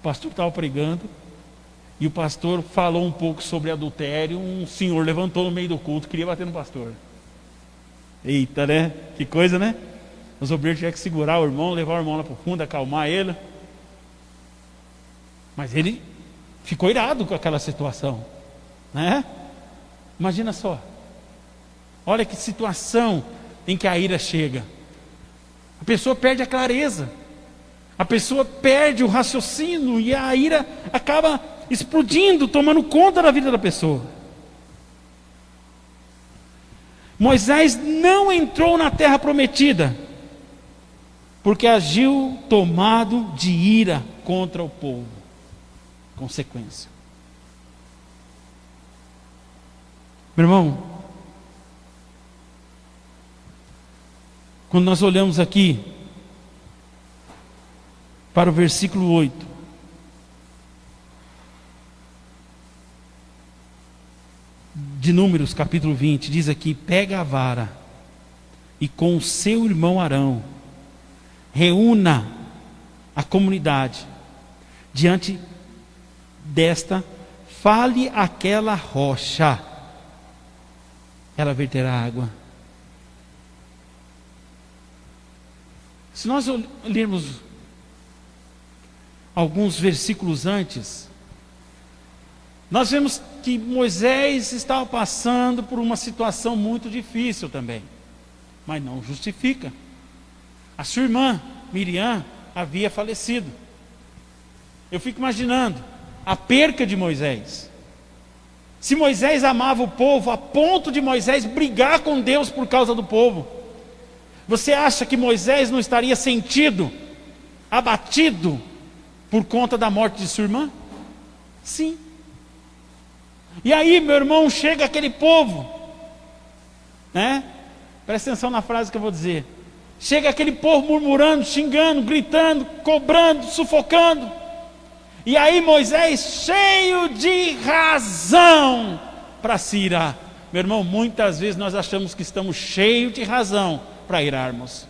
O pastor estava pregando, e o pastor falou um pouco sobre adultério. Um senhor levantou no meio do culto, queria bater no pastor. Eita, né? Que coisa, né? Os obreiros tiveram que segurar o irmão, levar o irmão lá para o fundo, acalmar ele. Mas ele ficou irado com aquela situação, né? Imagina só. Olha que situação em que a ira chega. A pessoa perde a clareza. A pessoa perde o raciocínio e a ira acaba explodindo, tomando conta da vida da pessoa. Moisés não entrou na terra prometida, porque agiu tomado de ira contra o povo. Consequência. Meu irmão, quando nós olhamos aqui para o versículo 8, de Números capítulo 20, diz aqui: pega a vara e com o seu irmão Arão reúna a comunidade diante desta, fale aquela rocha, ela verterá água. Se nós lermos alguns versículos antes, nós vemos que Moisés estava passando por uma situação muito difícil também, mas não justifica. A sua irmã Miriam havia falecido. Eu fico imaginando a perca de Moisés. Se Moisés amava o povo a ponto de Moisés brigar com Deus por causa do povo, você acha que Moisés não estaria sentido, abatido por conta da morte de sua irmã? Sim. E aí, meu irmão, chega aquele povo, né? Presta atenção na frase que eu vou dizer. Chega aquele povo murmurando, xingando, gritando, cobrando, sufocando. E aí Moisés, cheio de razão para se irar. Meu irmão, muitas vezes nós achamos que estamos cheios de razão para irarmos.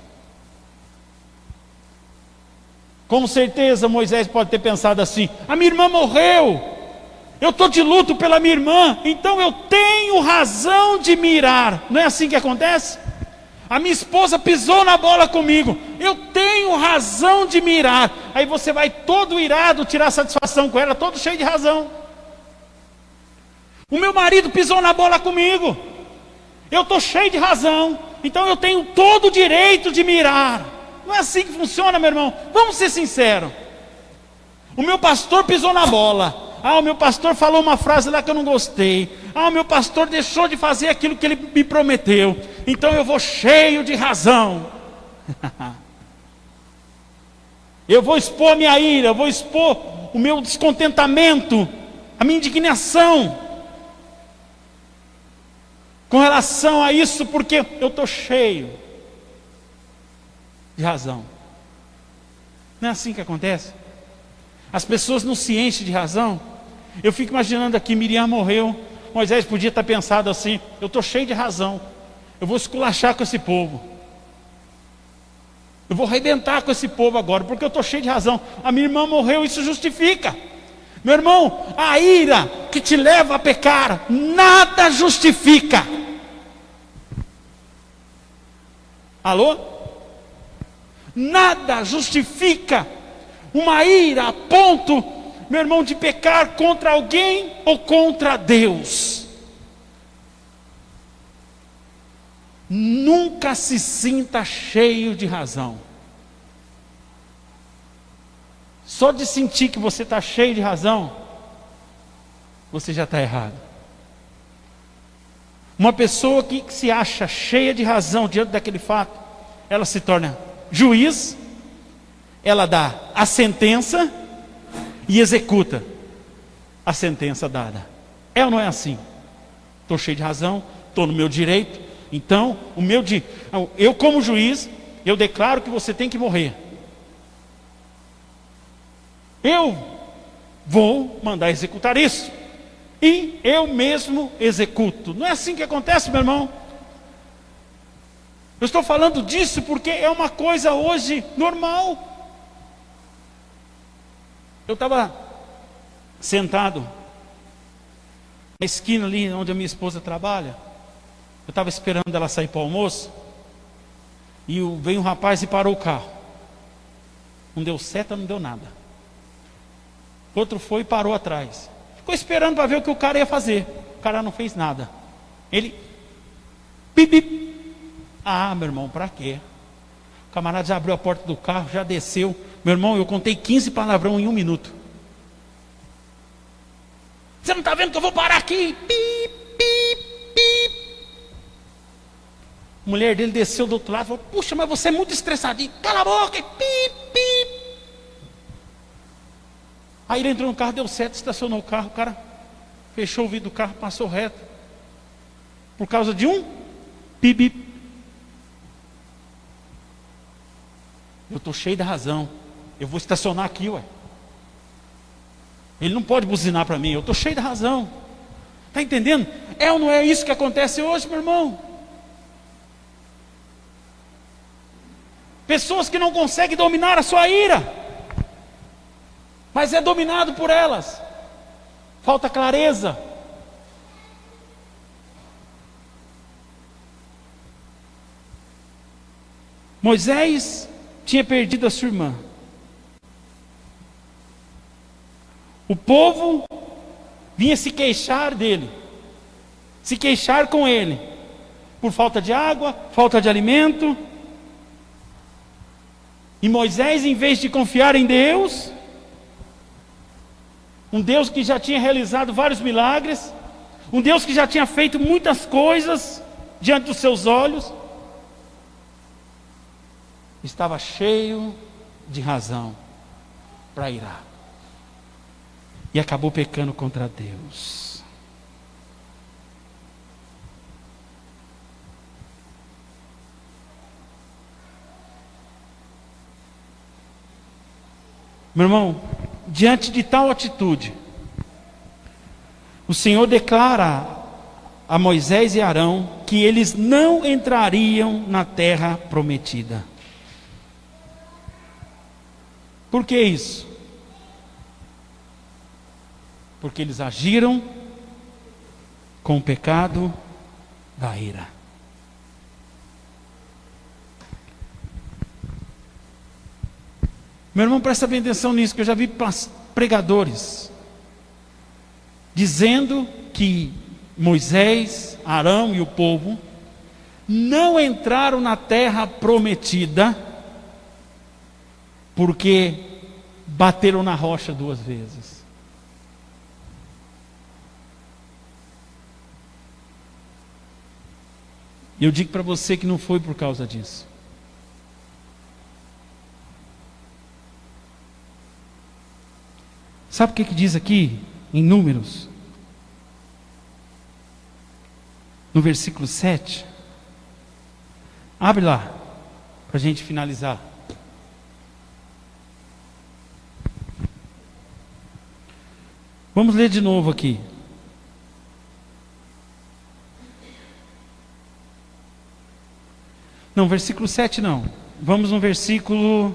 Com certeza Moisés pode ter pensado assim: a minha irmã morreu, eu estou de luto pela minha irmã, então eu tenho razão de me irar. Não é assim que acontece? A minha esposa pisou na bola comigo, eu tenho razão de me irar. Aí você vai todo irado tirar satisfação com ela, todo cheio de razão. O meu marido pisou na bola comigo, eu estou cheio de razão, então eu tenho todo o direito de me irar. Não é assim que funciona, meu irmão. Vamos ser sinceros. O meu pastor pisou na bola. O meu pastor falou uma frase lá que eu não gostei. O meu pastor deixou de fazer aquilo que ele me prometeu. Então eu vou cheio de razão. Eu vou expor a minha ira, eu vou expor o meu descontentamento, a minha indignação com relação a isso, porque eu estou cheio de razão. Não é assim que acontece? As pessoas não se enchem de razão. Eu fico imaginando aqui, Miriam morreu, Moisés podia estar pensado assim: eu estou cheio de razão, eu vou esculachar com esse povo, eu vou arrebentar com esse povo agora, porque eu estou cheio de razão. A minha irmã morreu, isso justifica. Meu irmão, a ira que te leva a pecar, nada justifica. Alô? Nada justifica uma ira a ponto, meu irmão, de pecar contra alguém ou contra Deus. Nunca se sinta cheio de razão. Só de sentir que você está cheio de razão, você já está errado. Uma pessoa que se acha cheia de razão diante daquele fato, ela se torna juiz, ela dá a sentença e executa a sentença dada. É ou não é assim? Estou cheio de razão, estou no meu direito, então eu como juiz, eu declaro que você tem que morrer. Eu vou mandar executar isso, e eu mesmo executo. Não é assim que acontece, meu irmão. Eu estou falando disso porque é uma coisa hoje normal. Eu estava sentado na esquina ali onde a minha esposa trabalha. Eu estava esperando ela sair para o almoço, e veio um rapaz e parou o carro. Não deu seta, não deu nada. Outro foi e parou atrás. Ficou esperando para ver o que o cara ia fazer. O cara não fez nada. Ele bip. Meu irmão, para quê? O camarada já abriu a porta do carro, já desceu, Meu irmão, eu contei 15 palavrão em 1 minuto. Você não está vendo que eu vou parar aqui? Pip, pip, pip. A mulher dele desceu do outro lado e falou: puxa, mas você é muito estressadinho. Cala a boca. Pip, pip. Aí ele entrou no carro, deu certo, estacionou o carro. O cara fechou o vidro do carro, passou reto. Por causa de um pip, pip. Eu estou cheio da razão. Eu vou estacionar aqui, ué. Ele não pode buzinar para mim, eu estou cheio de razão. Está entendendo? É ou não é isso que acontece hoje, meu irmão? Pessoas que não conseguem dominar a sua ira, mas é dominado por elas. Falta clareza. Moisés tinha perdido a sua irmã. O povo vinha se queixar dele, se queixar com ele, por falta de água, falta de alimento. E Moisés, em vez de confiar em Deus, um Deus que já tinha realizado vários milagres, um Deus que já tinha feito muitas coisas diante dos seus olhos, estava cheio de razão para irar. E acabou pecando contra Deus. Meu irmão, diante de tal atitude, o Senhor declara a Moisés e Arão que eles não entrariam na terra prometida. Por que isso? Porque eles agiram com o pecado da ira. Meu irmão, presta bem atenção nisso, que eu já vi pregadores dizendo que Moisés, Arão e o povo não entraram na terra prometida porque bateram na rocha 2 vezes. E eu digo para você que não foi por causa disso. Sabe o que diz aqui em Números? No versículo 7. Abre lá, para a gente finalizar. Vamos ler de novo aqui. Não, versículo 7 não. Vamos no versículo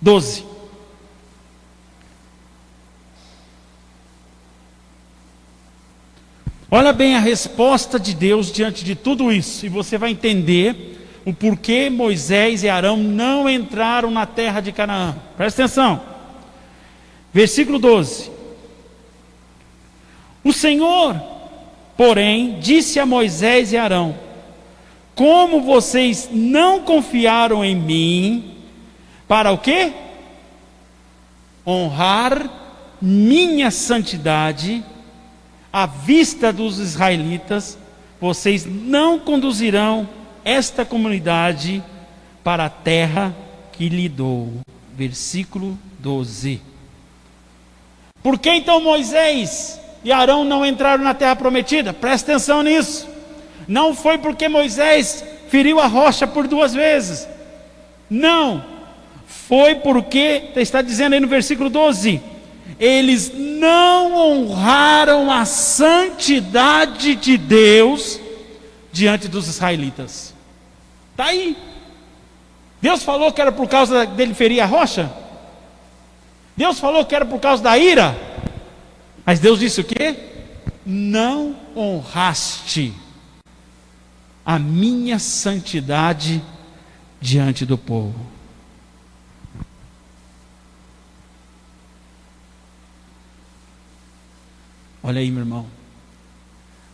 12. Olha bem a resposta de Deus diante de tudo isso, e você vai entender o porquê Moisés e Arão não entraram na terra de Canaã. Presta atenção. Versículo 12. O Senhor, porém, disse a Moisés e Arão: como vocês não confiaram em mim, para o quê? Honrar minha santidade à vista dos israelitas, vocês não conduzirão esta comunidade para a terra que lhe dou. Versículo 12. Por que então Moisés e Arão não entraram na terra prometida? Presta atenção nisso. Não foi porque Moisés feriu a rocha por 2 vezes. Não. Foi porque, está dizendo aí no versículo 12, eles não honraram a santidade de Deus diante dos israelitas. Está aí. Deus falou que era por causa dele ferir a rocha? Deus falou que era por causa da ira? Mas Deus disse o quê? Não honraste a minha santidade diante do povo. Olha aí, meu irmão.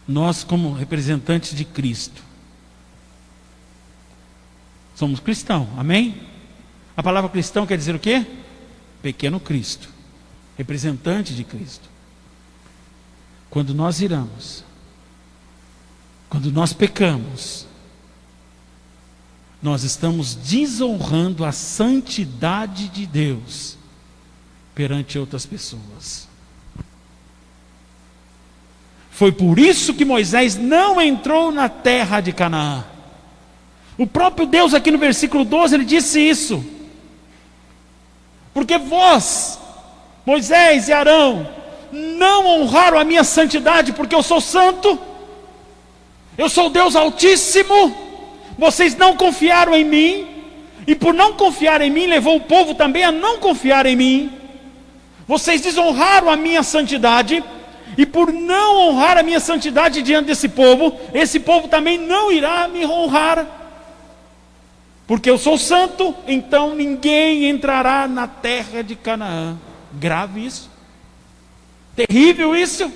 Nós, como representantes de Cristo, somos cristãos, amém? A palavra cristão quer dizer o quê? Pequeno Cristo, representante de Cristo. Quando nós iramos, quando nós pecamos, nós estamos desonrando a santidade de Deus perante outras pessoas. Foi por isso que Moisés não entrou na terra de Canaã. O próprio Deus aqui no versículo 12, ele disse isso. Porque vós, Moisés e Arão, não honraram a minha santidade, porque eu sou santo, eu sou Deus Altíssimo, vocês não confiaram em mim, e por não confiar em mim, levou o povo também a não confiar em mim. Vocês desonraram a minha santidade, e por não honrar a minha santidade diante desse povo, esse povo também não irá me honrar. Porque eu sou santo, então ninguém entrará na terra de Canaã. Grave isso. Terrível isso.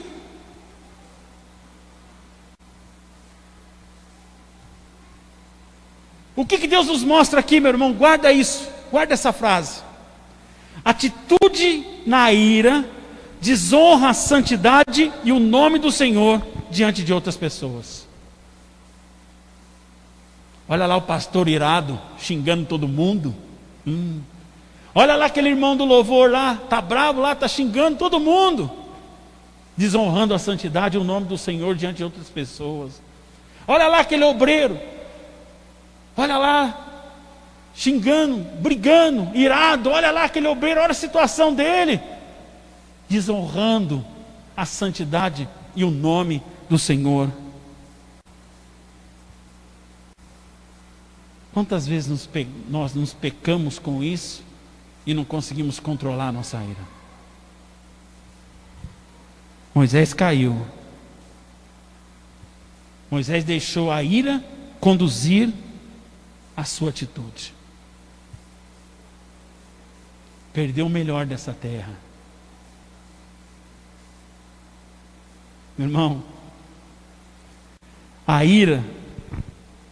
O que Deus nos mostra aqui, meu irmão? Guarda isso, guarda essa frase. Atitude na ira desonra a santidade e o nome do Senhor diante de outras pessoas. Olha lá o pastor irado, xingando todo mundo. Olha lá aquele irmão do louvor lá, está bravo lá, está xingando todo mundo, desonrando a santidade e o nome do Senhor diante de outras pessoas. Olha lá aquele obreiro, olha lá, xingando, brigando, irado. Olha lá aquele obreiro, olha a situação dele, desonrando a santidade e o nome do Senhor. Quantas vezes nós nos pecamos com isso e não conseguimos controlar a nossa ira? Moisés caiu. Moisés deixou a ira conduzir a sua atitude. Perdeu o melhor dessa terra. Meu irmão, a ira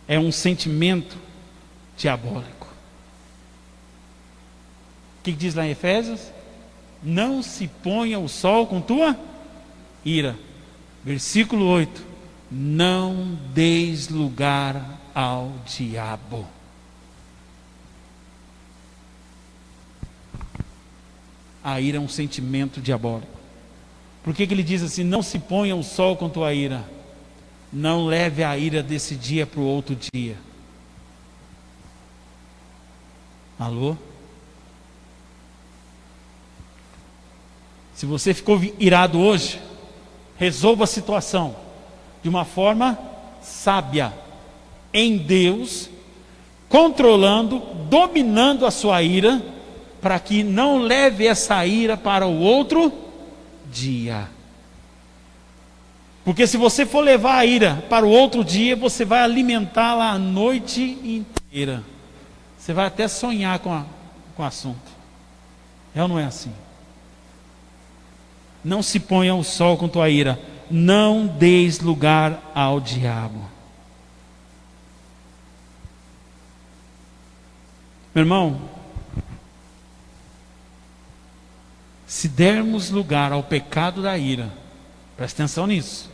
é um sentimento diabólico. O que diz lá em Efésios? Não se ponha o sol com tua ira. Versículo 8. Não deis lugar ao diabo. A ira é um sentimento diabólico. Por que ele diz assim? Não se ponha o sol com tua ira. Não leve a ira desse dia para o outro dia. Alô? Se você ficou irado hoje, resolva a situação de uma forma sábia, em Deus, controlando, dominando a sua ira, para que não leve essa ira para o outro dia. Porque se você for levar a ira para o outro dia, você vai alimentá-la a noite inteira. Você vai até sonhar com o assunto. É ou não é assim? Não se ponha o sol com tua ira. Não deis lugar ao diabo. Meu irmão, se dermos lugar ao pecado da ira, presta atenção nisso.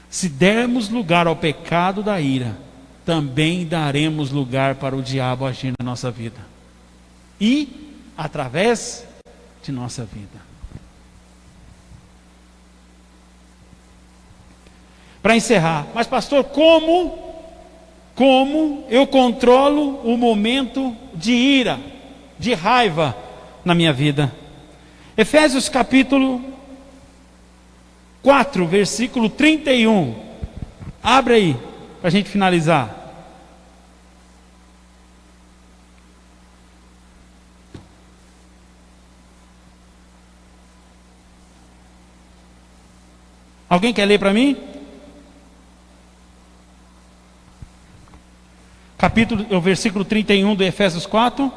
Se dermos lugar ao pecado da ira, também daremos lugar para o diabo agir na nossa vida. E através de nossa vida. Para encerrar, mas pastor, como eu controlo o momento de ira, de raiva na minha vida? Efésios capítulo 4, versículo 31. Abre aí, para a gente finalizar. Alguém quer ler para mim? O versículo 31 de Efésios 4,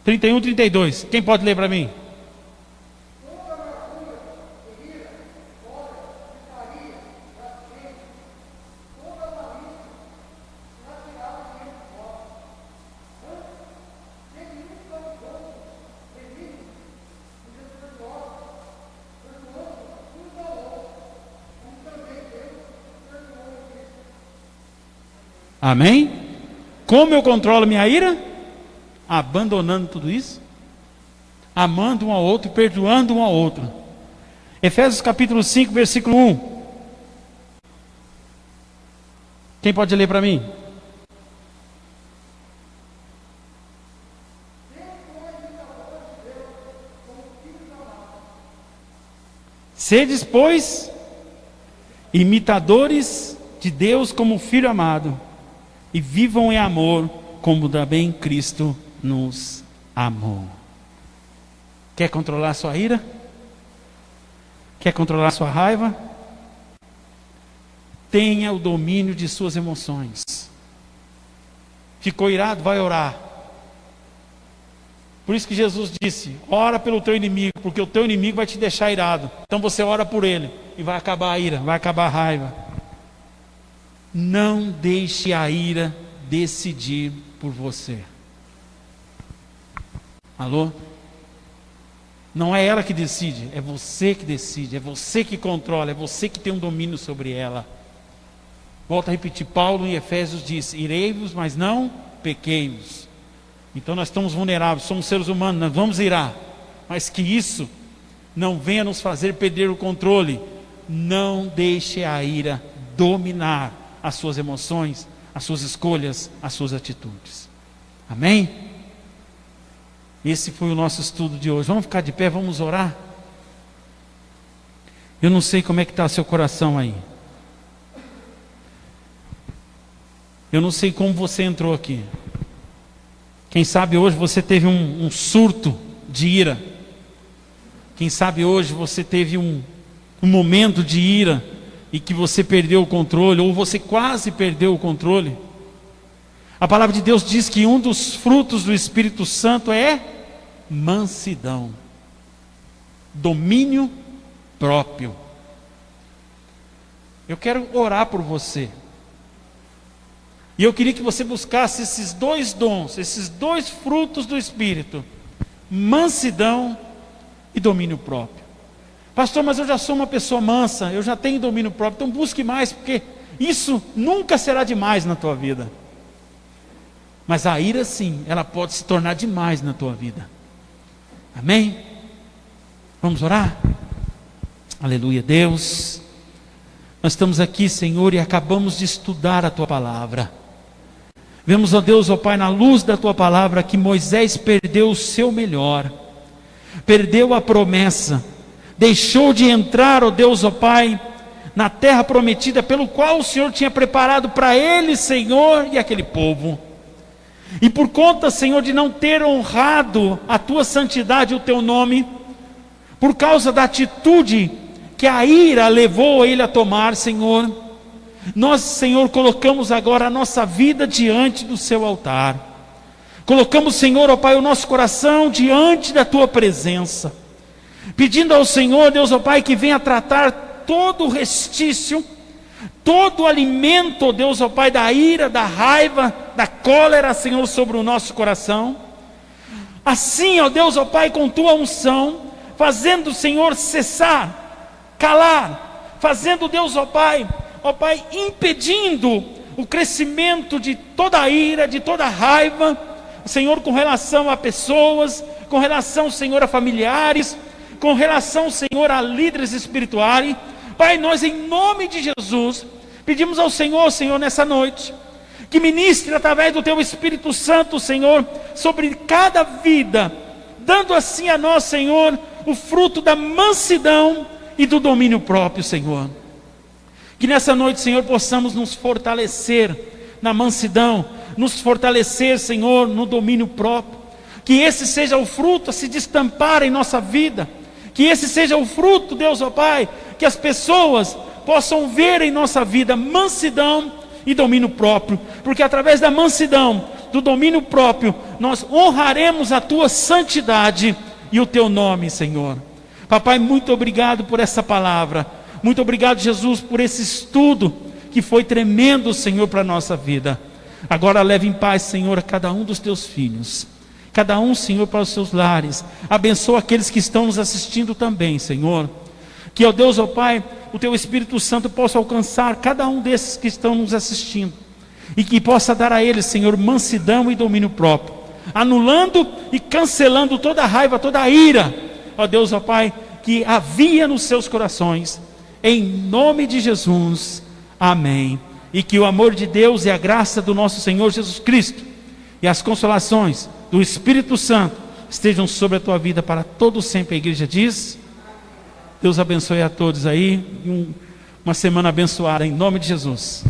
31 e 32. Quem pode ler para mim? Amém? Como eu controlo minha ira? Abandonando tudo isso, amando um ao outro, perdoando um ao outro. Efésios capítulo 5, versículo 1. Quem pode ler para mim? Sedes, pois, imitadores de Deus como Filho amado, e vivam em amor, como também Cristo nos amou. Quer controlar sua ira? Quer controlar sua raiva? Tenha o domínio de suas emoções. Ficou irado? Vai orar. Por isso que Jesus disse: ora pelo teu inimigo, porque o teu inimigo vai te deixar irado. Então você ora por ele e vai acabar a ira, vai acabar a raiva. Não deixe a ira decidir por você. Alô? Não é ela que decide, é você que decide, é você que controla, é você que tem um domínio sobre ela. Volto a repetir, Paulo em Efésios diz: irei-vos, mas não pequei-vos. Então nós estamos vulneráveis, somos seres humanos, nós vamos irar, mas que isso não venha nos fazer perder o controle. Não deixe a ira dominar as suas emoções, as suas escolhas, as suas atitudes. Amém? Esse foi o nosso estudo de hoje. Vamos ficar de pé, vamos orar. Eu não sei como é que está o seu coração aí. Eu não sei como você entrou aqui. Quem sabe hoje você teve um surto de ira. Quem sabe hoje você teve um momento de ira e que você perdeu o controle, ou você quase perdeu o controle. A palavra de Deus diz que um dos frutos do Espírito Santo é mansidão, domínio próprio. Eu quero orar por você. E eu queria que você buscasse esses dois dons, esses dois frutos do Espírito: mansidão e domínio próprio. Pastor, mas eu já sou uma pessoa mansa, eu já tenho domínio próprio. Então busque mais, porque isso nunca será demais na tua vida. Mas a ira sim, ela pode se tornar demais na tua vida. Amém? Vamos orar? Aleluia. Deus, nós estamos aqui, Senhor, e acabamos de estudar a tua palavra. Vemos, ó Deus, ó Pai, na luz da tua palavra, que Moisés perdeu o seu melhor, perdeu a promessa, deixou de entrar, ó Deus, ó Pai, na terra prometida, pelo qual o Senhor tinha preparado para ele, Senhor, e aquele povo. E por conta, Senhor, de não ter honrado a tua santidade e o teu nome, por causa da atitude que a ira levou ele a tomar, Senhor, nós, Senhor, colocamos agora a nossa vida diante do seu altar. Colocamos, Senhor, ó Pai, o nosso coração diante da tua presença, pedindo ao Senhor, Deus, ó Pai, que venha tratar todo o restício, todo o alimento, ó Deus, ó Pai, da ira, da raiva, da cólera, Senhor, sobre o nosso coração. Assim, ó Deus, ó Pai, com tua unção, fazendo, Senhor, cessar, calar, fazendo, Deus, ó Pai, impedindo o crescimento de toda a ira, de toda a raiva, Senhor, com relação a pessoas, com relação, Senhor, a familiares, com relação, Senhor, a líderes espirituais. Pai, nós em nome de Jesus, pedimos ao Senhor, Senhor, nessa noite, que ministre através do teu Espírito Santo, Senhor, sobre cada vida, dando assim a nós, Senhor, o fruto da mansidão e do domínio próprio, Senhor. Que nessa noite, Senhor, possamos nos fortalecer na mansidão, nos fortalecer, Senhor, no domínio próprio. Que esse seja o fruto a se destampar em nossa vida. Que esse seja o fruto, Deus, ó Pai, que as pessoas possam ver em nossa vida mansidão e domínio próprio. Porque através da mansidão, do domínio próprio, nós honraremos a tua santidade e o teu nome, Senhor. Papai, muito obrigado por essa palavra. Muito obrigado, Jesus, por esse estudo que foi tremendo, Senhor, para a nossa vida. Agora leve em paz, Senhor, a cada um dos teus filhos. Cada um, Senhor, para os seus lares. Abençoa aqueles que estão nos assistindo também, Senhor. Que, ó Deus, ó Pai, o teu Espírito Santo possa alcançar cada um desses que estão nos assistindo. e que possa dar a eles, Senhor, mansidão e domínio próprio, anulando e cancelando toda a raiva, toda a ira, ó Deus, ó Pai, que havia nos seus corações, em nome de Jesus, amém. E que o amor de Deus e a graça do nosso Senhor Jesus Cristo e as consolações do Espírito Santo estejam sobre a tua vida para todo sempre. A igreja diz: Deus abençoe a todos aí, uma semana abençoada em nome de Jesus.